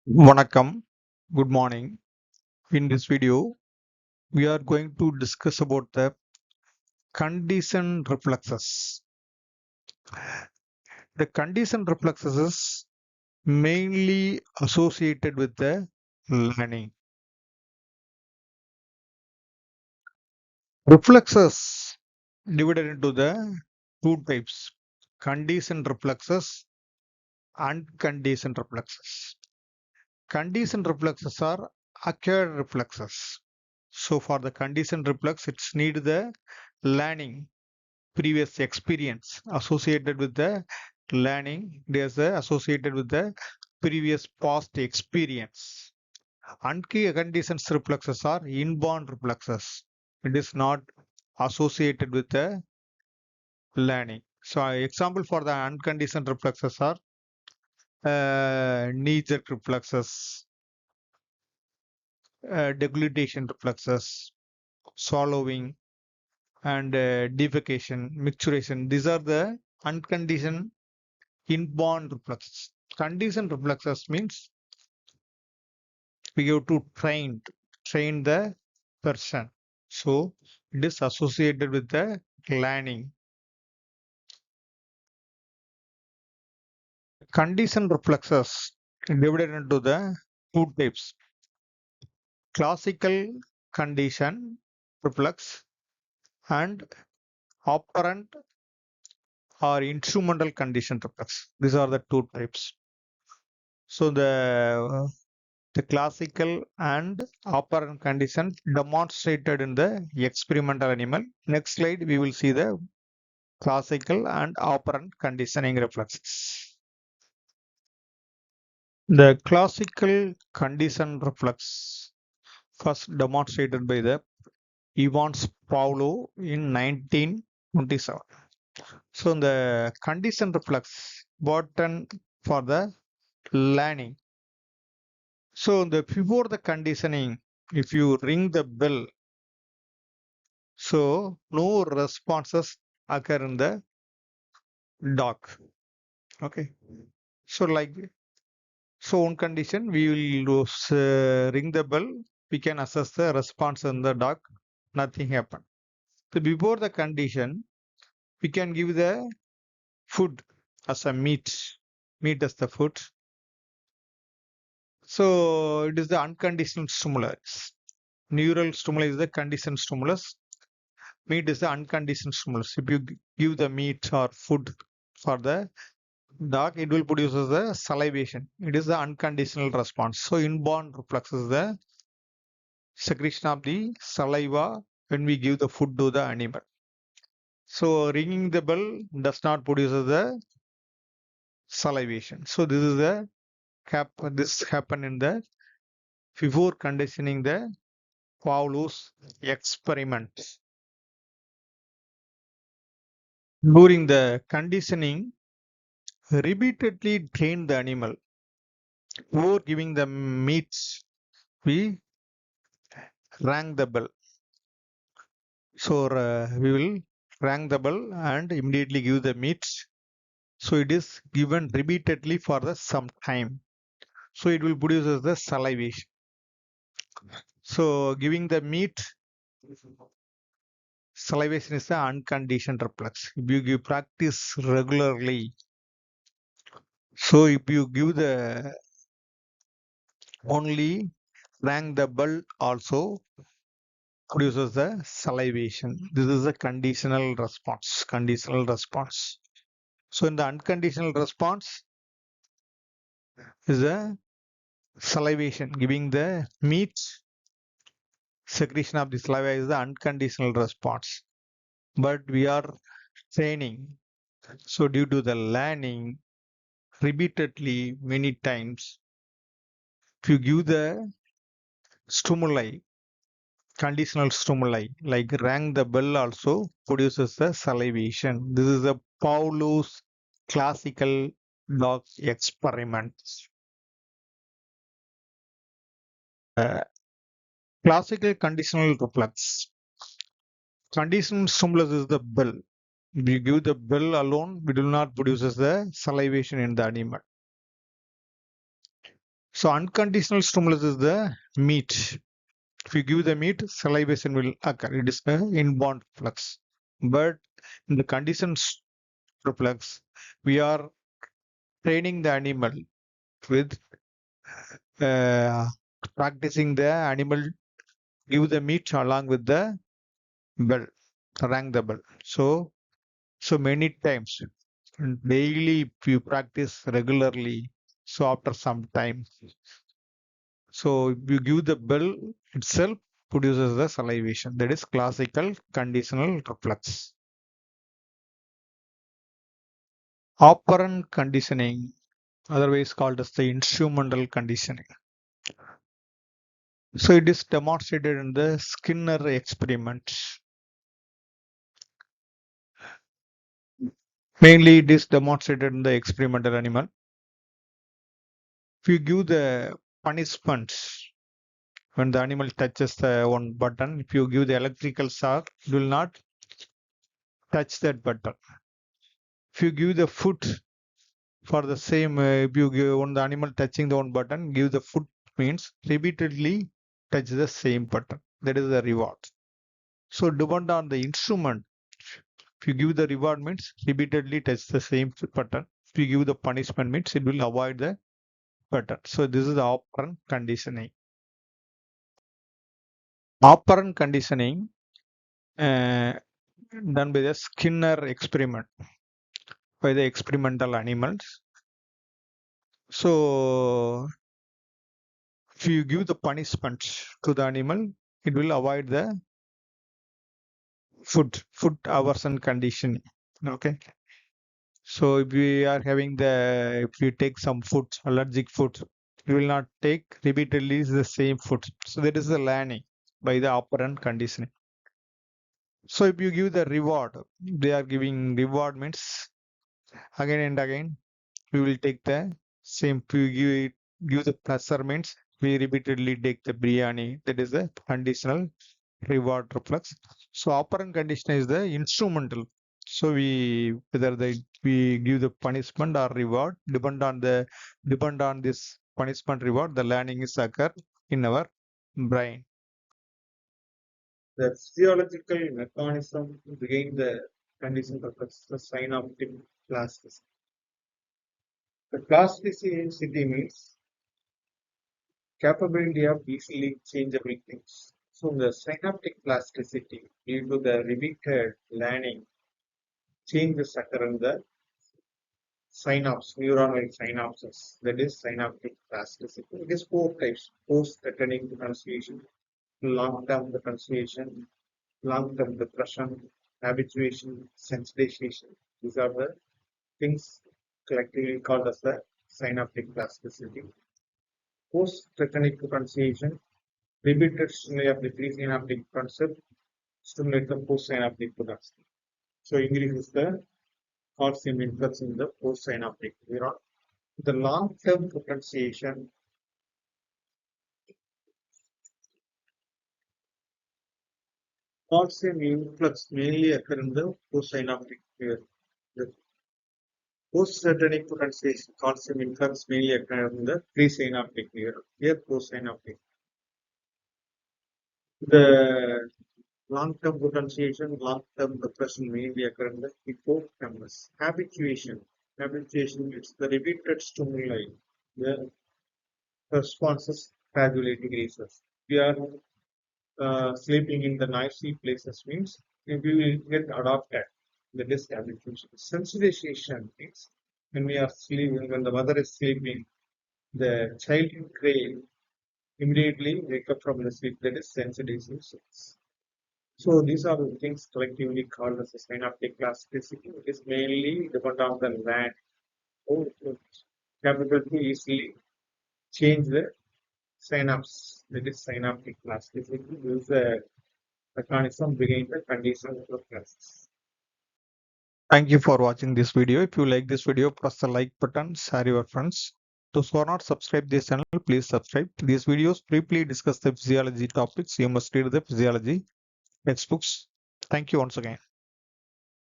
Vanakkam, good morning. In this video, we are going to discuss about the conditioned reflexes. The conditioned reflexes is mainly associated with the learning. Reflexes divided into the two types: conditioned reflexes and unconditioned reflexes. Conditioned reflexes are acquired reflexes. So for the conditioned reflex, it's need the learning, previous experience associated with the learning. There's associated with the previous past experience. Unconditioned reflexes are inborn reflexes. It is not associated with the learning. So example for the unconditioned reflexes are knee jerk reflexes, deglutition reflexes, swallowing, and defecation, micturition. These are the unconditioned inborn reflexes. Conditioned reflexes means we have to train the person. So it is associated with the learning. Conditioned reflexes divided into the two types: classical condition reflex and operant or instrumental condition reflex. These are the two types. So the classical and operant condition demonstrated in the experimental animal. Next slide, we will see the classical and operant conditioning reflexes. The classical condition reflex first demonstrated by the Evans Paulo in 1927. So the condition reflex button for the learning. So before the conditioning, if you ring the bell, so no responses occur in the dog. Okay. So one condition, we will ring the bell, we can assess the response in the dog, nothing happened. So before the condition, we can give the food as a meat as the food. So it is the unconditional stimulus. Neural stimulus is the conditioned stimulus. Meat is the unconditioned stimulus. If you give the meat or food for the dog, it will produce the salivation. It is the unconditional response. So inborn reflex is the secretion of the saliva when we give the food to the animal. So ringing the bell does not produce the salivation. So this is the this happen in the before conditioning the Pavlov's experiment. During the conditioning, repeatedly train the animal. Before giving the meats, we rang the bell. So we will rang the bell and immediately give the meats. So it is given repeatedly for the some time. So it will produce the salivation. So giving the meat, salivation is the unconditioned reflex. If you give practice regularly, so if you give the only rang the bell also produces the salivation. This is a conditional response. Conditional response. So in the unconditional response is a salivation. Giving the meat, secretion of the saliva is the unconditional response. But we are training. So due to the learning repeatedly many times, if you give the stimuli, conditional stimuli like rang the bell also produces the salivation. This is a Pavlov's classical dog experiment. Classical conditional reflex. Conditional stimulus is the bell. If you give the bell alone, it will not produce the salivation in the animal. So unconditional stimulus is the meat. If you give the meat, salivation will occur. It is the inborn reflex. But in the conditioned reflex, we are training the animal with uh, practicing the animal give the meat along with the bell, rang the bell. So many times, daily if you practice regularly. So after some time, so if you give the bell itself produces the salivation. That is classical conditional reflex. Operant conditioning, otherwise called as the instrumental conditioning. So it is demonstrated in the Skinner experiment. Mainly it is demonstrated in the experimental animal. If you give the punishment when the animal touches the one button, if you give the electrical shock, it will not touch that button. If you give the foot for the same, if you give one the animal touching the one button, give the foot means repeatedly touch the same button. That is the reward. So depend on the instrument. If you give the reward means repeatedly touch the same button. If you give the punishment means it will avoid the button. So this is the operant conditioning. Operant conditioning uh, done by the Skinner experiment by the experimental animals. So if you give the punishment to the animal, it will avoid the food aversion conditioning. Okay. So if we are having if you take some food, allergic food, you will not take repeatedly the same food. So that is the learning by the operant conditioning. So if you give the reward, they are giving reward means again and again we will take the same. You give the pleasure means we repeatedly take the biryani. That is the conditional reward reflex. So operant condition is the instrumental. So we give the punishment or reward depend on this punishment reward. The learning is occur in our brain. The physiological mechanism behind the condition reflects the synaptic plasticity. The plasticity means capability of easily changeable things. So the synaptic plasticity due to the repeated learning changes occur in the synapse, neuronal synapses. That is synaptic plasticity. It is four types: post-threatening differentiation, long-term differentiation, long-term depression, habituation, sensitization. These are the things collectively called as the synaptic plasticity. Post-threatening differentiation, repeated stimuli of the presynaptic concept stimulate the postsynaptic production. So increases the calcium influx in the postsynaptic neuron. The long-term potentiation calcium influx mainly occur in the postsynaptic neuron. The post-syntonic potentiation calcium influx mainly occur in the presynaptic neuron. Here postsynaptic. The long-term potentiation, long-term depression mainly occur in the hippocampus. Habituation. Habituation is the repeated stimuli. The responses gradually decreases. We are sleeping in the noisy places means we will get adopted. That is habituation. Sensitization means when we are sleeping, when the mother is sleeping, the child crave immediately wake up from the sleep. That is sensitization. So these are the things collectively called as a synaptic plasticity. It is mainly depend on the land. Oh, capable to easily change the synapse. That is synaptic plasticity. This is the mechanism behind the condition of process. Thank you for watching this video. If you like this video, press the like button, share your friends. Those who are not subscribed this channel, please subscribe. These videos briefly discuss the physiology topics. You must read the physiology textbooks. Thank you once again.